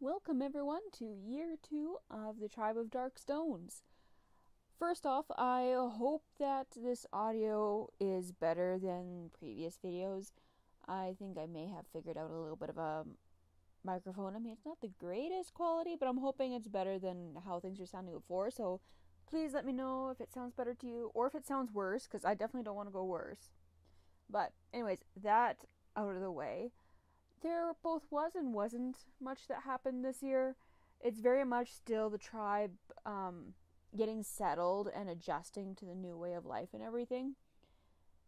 Welcome everyone to year 2 of the Tribe of Dark Stones. First off, I hope that this audio is better than previous videos. I think I may have figured out a little bit of a microphone. I mean, it's not the greatest quality, but I'm hoping it's better than how things were sounding before. So please let me know if it sounds better to you or if it sounds worse, because I definitely don't want to go worse. But anyways, that out of the way, there both was and wasn't much that happened this year. It's very much still the tribe getting settled and adjusting to the new way of life and everything.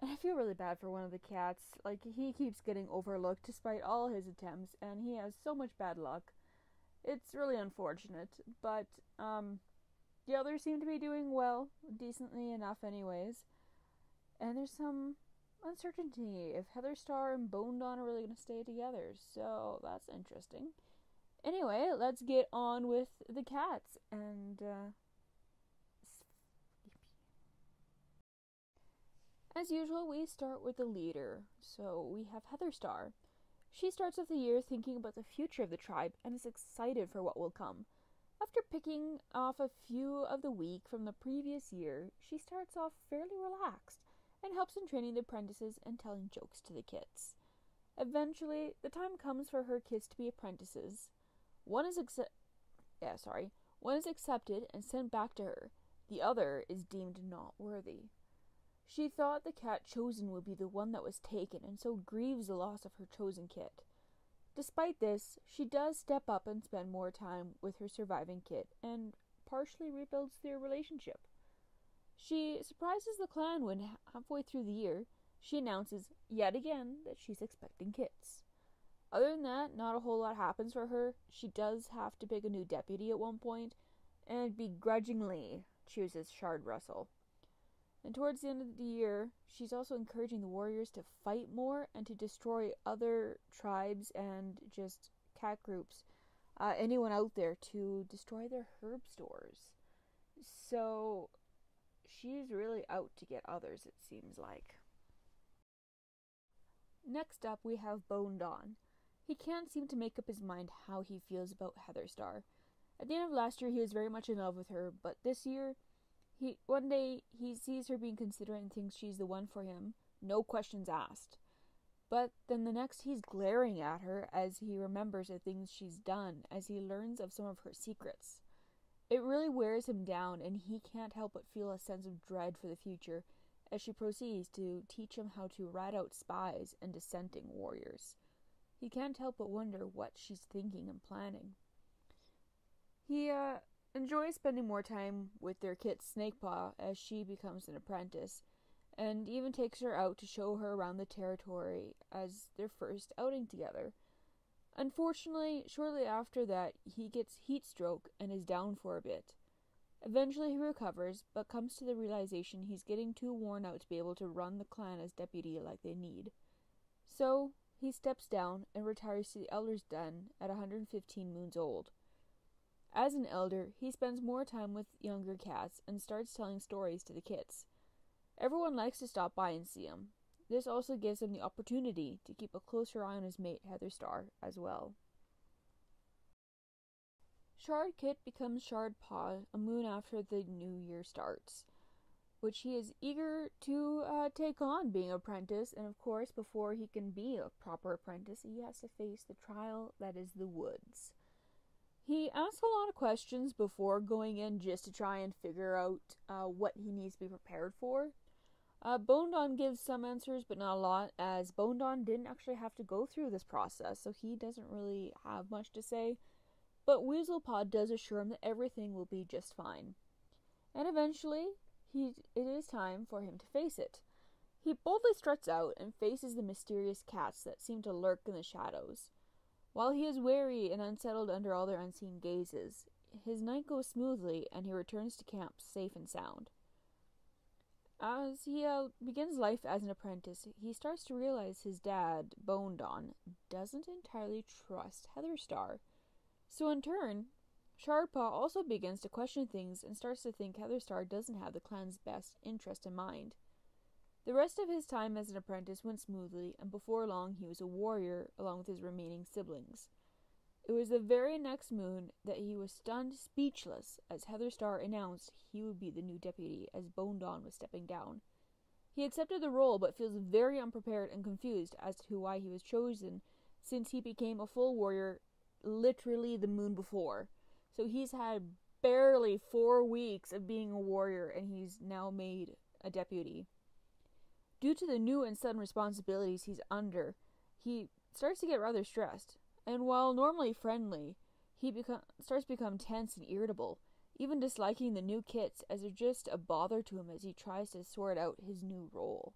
And I feel really bad for one of the cats. Like, he keeps getting overlooked despite all his attempts, and he has so much bad luck. It's really unfortunate, but the others seem to be doing well, decently enough anyways. And there's some uncertainty if Heatherstar and Bone Dawn are really going to stay together, so that's interesting. Anyway, let's get on with the cats and as usual, we start with the leader. So we have Heatherstar. She starts off the year thinking about the future of the tribe and is excited for what will come. After picking off a few of the weak from the previous year, she starts off fairly relaxed and helps in training the apprentices and telling jokes to the kids. Eventually, the time comes for her kids to be apprentices. One is accepted and sent back to her. The other is deemed not worthy. She thought the cat chosen would be the one that was taken, and so grieves the loss of her chosen kit. Despite this, she does step up and spend more time with her surviving kit, and partially rebuilds their relationship. She surprises the clan when, halfway through the year, she announces yet again that she's expecting kits. Other than that, not a whole lot happens for her. She does have to pick a new deputy at one point, and begrudgingly chooses Shard Russell. And towards the end of the year, she's also encouraging the warriors to fight more and to destroy other tribes and just cat groups, anyone out there, to destroy their herb stores. So she's really out to get others, it seems like. Next up, we have Bone Dawn. He can't seem to make up his mind how he feels about Heatherstar. At the end of last year, he was very much in love with her, but this year, one day he sees her being considerate and thinks she's the one for him, no questions asked. But then the next, he's glaring at her as he remembers the things she's done, as he learns of some of her secrets. It really wears him down, and he can't help but feel a sense of dread for the future as she proceeds to teach him how to rat out spies and dissenting warriors. He can't help but wonder what she's thinking and planning. He enjoys spending more time with their kit Snakepaw as she becomes an apprentice, and even takes her out to show her around the territory as their first outing together. Unfortunately, shortly after that, he gets heat stroke and is down for a bit. Eventually he recovers, but comes to the realization he's getting too worn out to be able to run the clan as deputy like they need. So he steps down and retires to the Elder's Den at 115 moons old. As an elder, he spends more time with younger cats and starts telling stories to the kits. Everyone likes to stop by and see him. This also gives him the opportunity to keep a closer eye on his mate Heatherstar as well. Shard Kit becomes Shard Paw a moon after the new year starts, which he is eager to take on being an apprentice, and of course before he can be a proper apprentice he has to face the trial that is the woods. He asks a lot of questions before going in just to try and figure out what he needs to be prepared for. Bone Dawn gives some answers, but not a lot, as Bone Dawn didn't actually have to go through this process, so he doesn't really have much to say. But Weasel does assure him that everything will be just fine. And eventually, it is time for him to face it. He boldly struts out and faces the mysterious cats that seem to lurk in the shadows. While he is wary and unsettled under all their unseen gazes, his night goes smoothly and he returns to camp safe and sound. As he begins life as an apprentice, he starts to realize his dad, Bone Dawn, doesn't entirely trust Heatherstar. So in turn, Shardpaw also begins to question things and starts to think Heatherstar doesn't have the clan's best interest in mind. The rest of his time as an apprentice went smoothly, and before long he was a warrior along with his remaining siblings. It was the very next moon that he was stunned speechless as Heather Star announced he would be the new deputy as Bone Dawn was stepping down. He accepted the role but feels very unprepared and confused as to why he was chosen, since he became a full warrior literally the moon before. So he's had barely 4 weeks of being a warrior and he's now made a deputy. Due to the new and sudden responsibilities he's under, he starts to get rather stressed. And while normally friendly, he starts to become tense and irritable, even disliking the new kits as they're just a bother to him as he tries to sort out his new role.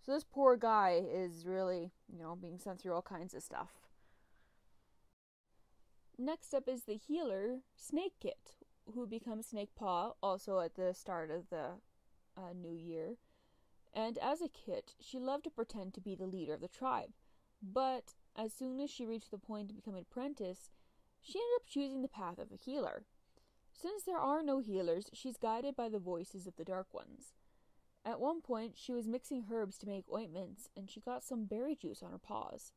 So this poor guy is really, being sent through all kinds of stuff. Next up is the healer, Snake Kit, who becomes Snake Paw, also at the start of the new year. And as a kit, she loved to pretend to be the leader of the tribe. But as soon as she reached the point to become an apprentice, she ended up choosing the path of a healer. Since there are no healers, she's guided by the voices of the Dark Ones. At one point, she was mixing herbs to make ointments, and she got some berry juice on her paws.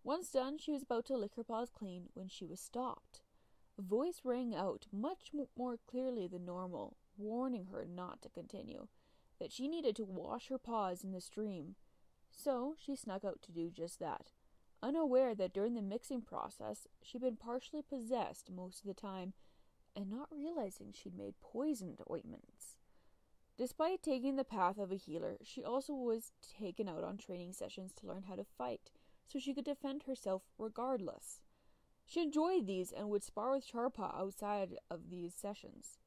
Once done, she was about to lick her paws clean when she was stopped. A voice rang out much more clearly than normal, warning her not to continue, that she needed to wash her paws in the stream. So she snuck out to do just that, unaware that during the mixing process, she'd been partially possessed most of the time, and not realizing she'd made poisoned ointments. Despite taking the path of a healer, she also was taken out on training sessions to learn how to fight, so she could defend herself regardless. She enjoyed these and would spar with Grpa outside of these sessions.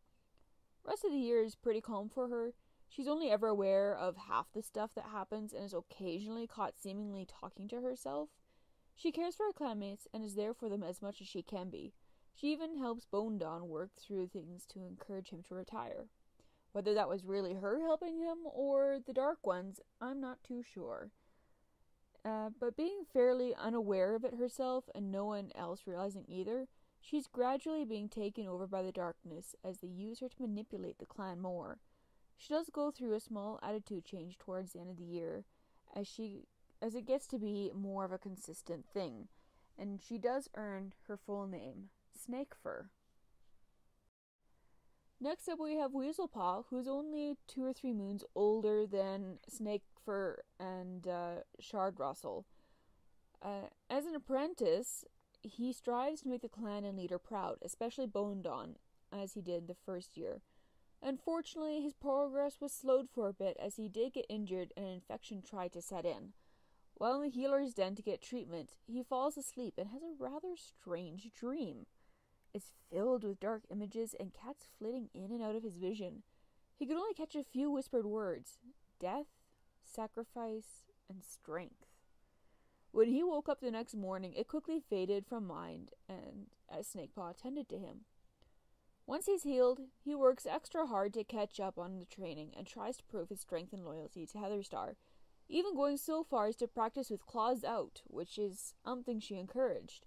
Rest of the year is pretty calm for her. She's only ever aware of half the stuff that happens and is occasionally caught seemingly talking to herself. She cares for her clanmates and is there for them as much as she can be. She even helps Bone Dawn work through things to encourage him to retire. Whether that was really her helping him or the Dark Ones, I'm not too sure. But being fairly unaware of it herself and no one else realizing either, she's gradually being taken over by the darkness as they use her to manipulate the clan more. She does go through a small attitude change towards the end of the year as it gets to be more of a consistent thing, and she does earn her full name, Snakefur. Next up we have Weasel Paw, who's only 2 or 3 moons older than Snakefur and Shard Russell. As an apprentice, he strives to make the clan and leader proud, especially Bone Dawn, as he did the first year. Unfortunately, his progress was slowed for a bit as he did get injured and an infection tried to set in. While in the healer's den to get treatment, he falls asleep and has a rather strange dream. It's filled with dark images and cats flitting in and out of his vision. He could only catch a few whispered words: death, sacrifice, and strength. When he woke up the next morning, it quickly faded from mind, and as Snakepaw attended to him. Once he's healed, he works extra hard to catch up on the training and tries to prove his strength and loyalty to Heatherstar, even going so far as to practice with claws out, which is something she encouraged.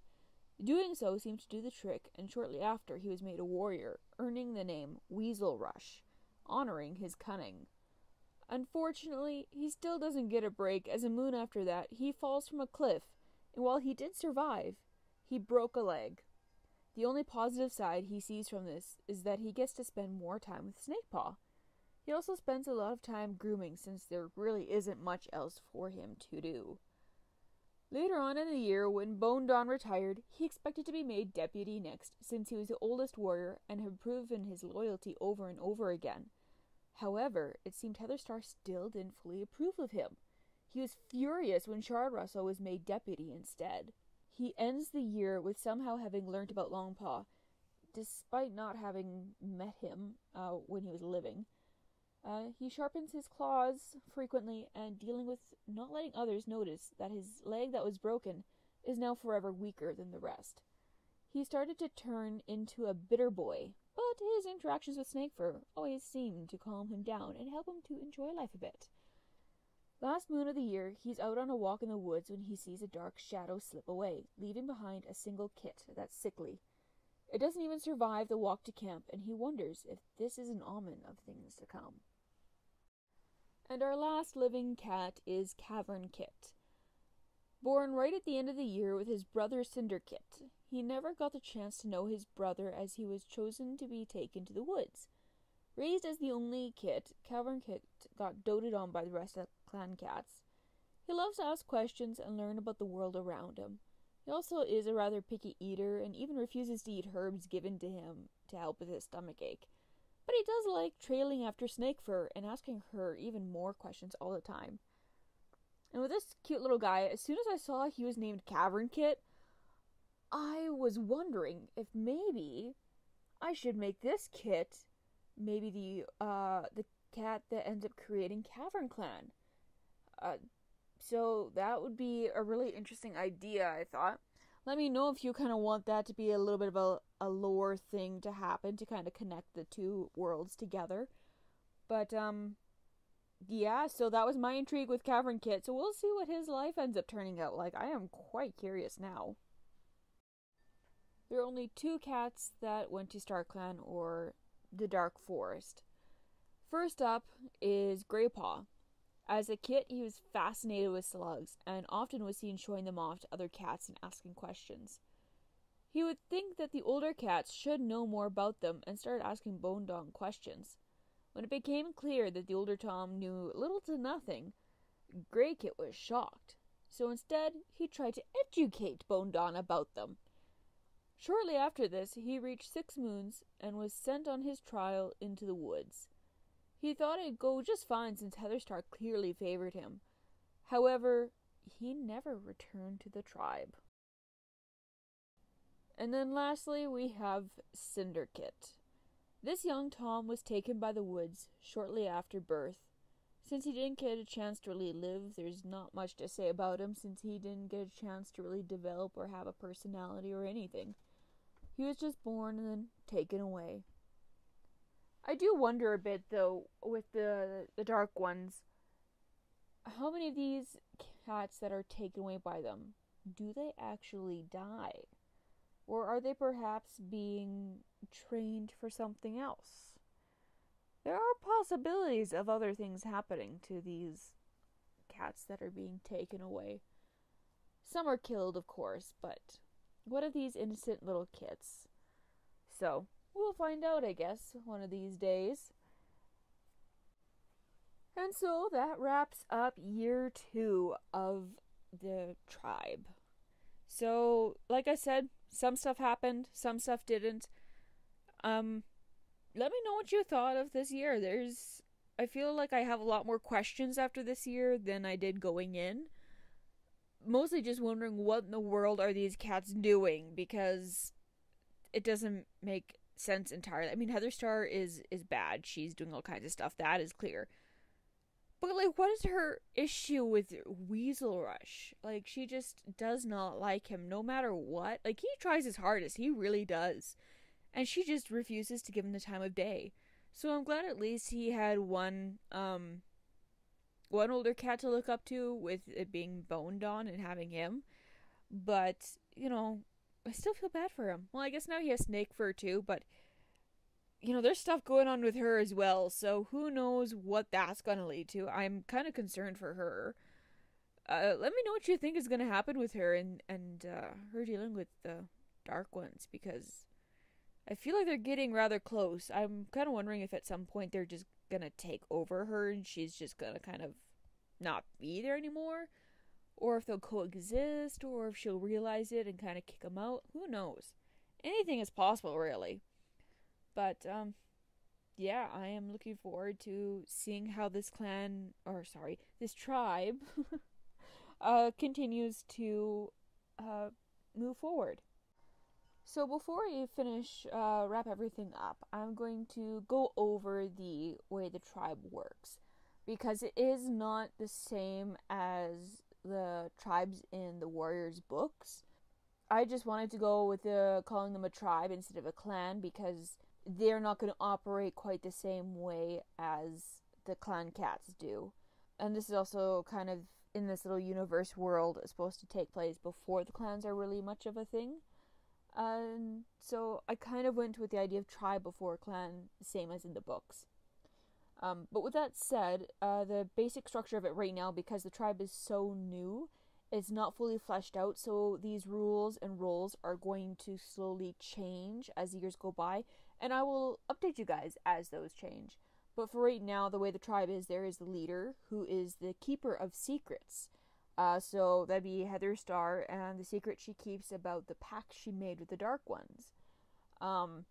Doing so seemed to do the trick, and shortly after he was made a warrior, earning the name Weasel Rush, honoring his cunning. Unfortunately, he still doesn't get a break, as a moon after that, he falls from a cliff, and while he did survive, he broke a leg. The only positive side he sees from this is that he gets to spend more time with Snakepaw. He also spends a lot of time grooming, since there really isn't much else for him to do. Later on in the year, when Bone Dawn retired, he expected to be made deputy next, since he was the oldest warrior and had proven his loyalty over and over again. However, it seemed Heatherstar still didn't fully approve of him. He was furious when Shard Russell was made deputy instead. He ends the year with somehow having learnt about Longpaw, despite not having met him when he was living. He sharpens his claws frequently and dealing with not letting others notice that his leg that was broken is now forever weaker than the rest. He started to turn into a bitter boy, but his interactions with Snakefur always seemed to calm him down and help him to enjoy life a bit. Last moon of the year, he's out on a walk in the woods when he sees a dark shadow slip away, leaving behind a single kit that's sickly. It doesn't even survive the walk to camp, and he wonders if this is an omen of things to come. And our last living cat is Cavern Kit. Born right at the end of the year with his brother Cinder Kit, he never got the chance to know his brother as he was chosen to be taken to the woods. Raised as the only Kit, Cavern Kit got doted on by the rest of the clan cats. He loves to ask questions and learn about the world around him. He also is a rather picky eater and even refuses to eat herbs given to him to help with his stomach ache. But he does like trailing after Snake Fur and asking her even more questions all the time. And with this cute little guy, as soon as I saw he was named Cavern Kit, I was wondering if maybe I should make this Kit maybe the cat that ends up creating Cavern Clan. So that would be a really interesting idea, I thought. Let me know if you kind of want that to be a little bit of a lore thing to happen to kind of connect the two worlds together. But, yeah, so that was my intrigue with Cavern Kit, so we'll see what his life ends up turning out like. I am quite curious now. There are only 2 cats that went to StarClan or the Dark Forest. First up is Grpa. As a kit, he was fascinated with slugs and often was seen showing them off to other cats and asking questions. He would think that the older cats should know more about them and started asking Bone Dog questions. When it became clear that the older Tom knew little to nothing, Grey Kit was shocked. So instead, he tried to educate Bone Dog about them. Shortly after this, he reached 6 moons and was sent on his trial into the woods. He thought it'd go just fine since Heatherstar clearly favored him. However, he never returned to the tribe. And then lastly, we have Cinder Kit. This young Tom was taken by the woods shortly after birth. Since he didn't get a chance to really live, there's not much to say about him since he didn't get a chance to really develop or have a personality or anything. He was just born and then taken away. I do wonder a bit, though, with the dark ones, how many of these cats that are taken away by them, do they actually die? Or are they perhaps being trained for something else? There are possibilities of other things happening to these cats that are being taken away. Some are killed, of course, but what of these innocent little kits? So, we'll find out, I guess, one of these days. And so that wraps up year 2 of the tribe. So, like I said, some stuff happened, some stuff didn't. Let me know what you thought of this year. I feel like I have a lot more questions after this year than I did going in. Mostly just wondering what in the world are these cats doing, because it doesn't make sense entirely. I mean, Heatherstar is bad. She's doing all kinds of stuff. That is clear. But, like, what is her issue with Weasel Rush? Like, she just does not like him no matter what. Like, he tries his hardest. He really does. And she just refuses to give him the time of day. So I'm glad at least he had one older cat to look up to, with it being boned on and having him. But, you know, I still feel bad for him. Well, I guess now he has Snake Fur too, but, you know, there's stuff going on with her as well, so who knows what that's gonna lead to. I'm kind of concerned for her. Let me know what you think is gonna happen with her and her dealing with the dark ones, because I feel like they're getting rather close. I'm kind of wondering if at some point they're just gonna take over her and she's just gonna kind of not be there anymore, or if they'll coexist, or if she'll realize it and kind of kick them out. Who knows? Anything is possible, really. But, yeah, I am looking forward to seeing how this this tribe continues to move forward. So before we finish, wrap everything up, I'm going to go over the way the tribe works, because it is not the same as the tribes in the Warriors books. I just wanted to go with calling them a tribe instead of a clan, because they're not going to operate quite the same way as the clan cats do. And this is also kind of in this little universe world is supposed to take place before the clans are really much of a thing. So I kind of went with the idea of tribe before clan, same as in the books. But with that said, the basic structure of it right now, because the tribe is so new, It's not fully fleshed out, so these rules and roles are going to slowly change as the years go by, and I will update you guys as those change. But for right now, the way the tribe is, there is the leader, who is the keeper of secrets. So that'd be Heather Star, and the secret she keeps about the pact she made with the Dark Ones. And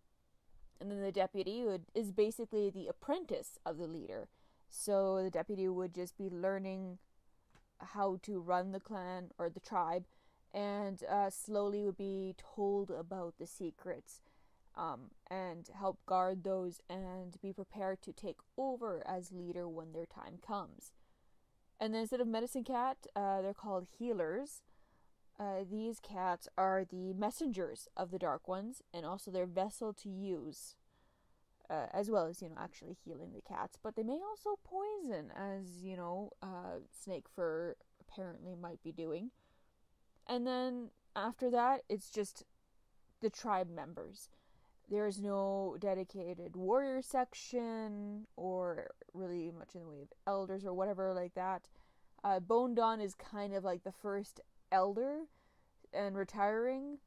then the deputy is basically the apprentice of the leader. So the deputy would just be learning how to run the clan or the tribe, and slowly would be told about the secrets, and help guard those and be prepared to take over as leader when their time comes. And then instead of medicine cat, they're called healers. These cats are the messengers of the Dark Ones, and also their vessel to use, as well as, actually healing the cats. But they may also poison, as, Snake Fur apparently might be doing. And then after that, it's just the tribe members. There's no dedicated warrior section, or really much in the way of elders or whatever like that. Bone Dawn is kind of like the first elder and retiring,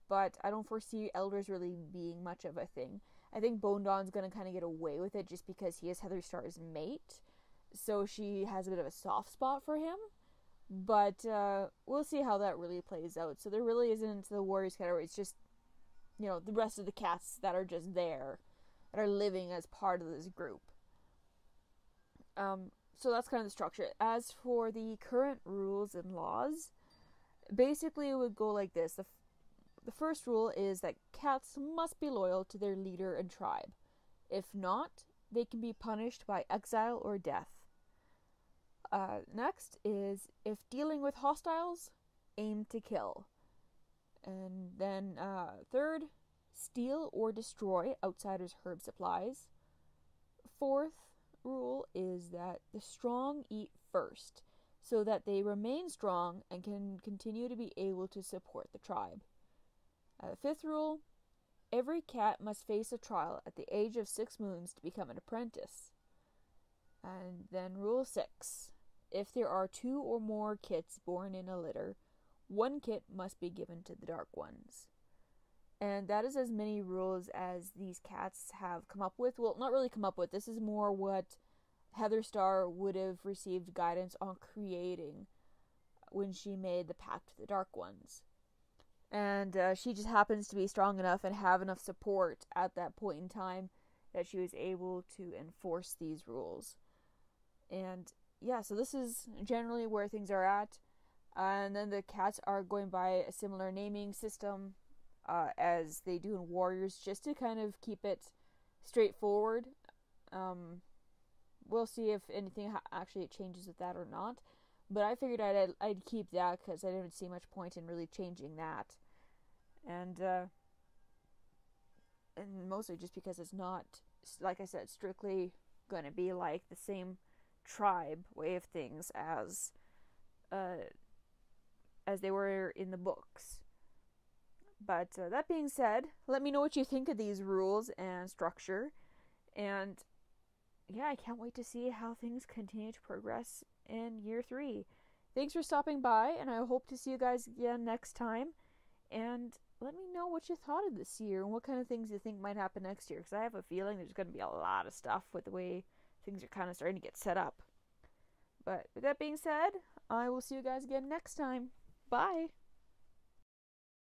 but I don't foresee elders really being much of a thing. I think Bone Dawn's gonna kind of get away with it just because he is Heather Star's mate, so she has a bit of a soft spot for him. But we'll see how that really plays out. So there really isn't the warriors category. It's just, the rest of the cats that are just there, that are living as part of this group. So that's kind of the structure. As for the current rules and laws, basically it would go like this. The first rule is that cats must be loyal to their leader and tribe. If not, they can be punished by exile or death. Next is, if dealing with hostiles, aim to kill. And then third, steal or destroy outsiders' herb supplies. Fourth rule is that the strong eat first, so that they remain strong and can continue to be able to support the tribe. Fifth rule, every cat must face a trial at the age of 6 moons to become an apprentice. And then rule 6, if there are 2 or more kits born in a litter, 1 kit must be given to the Dark Ones. And that is as many rules as these cats have come up with. Well, not really come up with. This is more what Heather Star would have received guidance on creating when she made the pact with the Dark Ones. And she just happens to be strong enough and have enough support at that point in time that she was able to enforce these rules. And yeah, so this is generally where things are at. And then the cats are going by a similar naming system as they do in Warriors, just to kind of keep it straightforward. We'll see if anything actually changes with that or not. But I figured I'd keep that because I didn't see much point in really changing that. And mostly just because it's not, like I said, strictly going to be like the same tribe way of things as they were in the books. But that being said, let me know what you think of these rules and structure. And yeah, I can't wait to see how things continue to progress in year 3. Thanks for stopping by, and I hope to see you guys again next time. And let me know what you thought of this year and what kind of things you think might happen next year, because I have a feeling there's going to be a lot of stuff with the way things are kind of starting to get set up. But with that being said, I will see you guys again next time. Bye!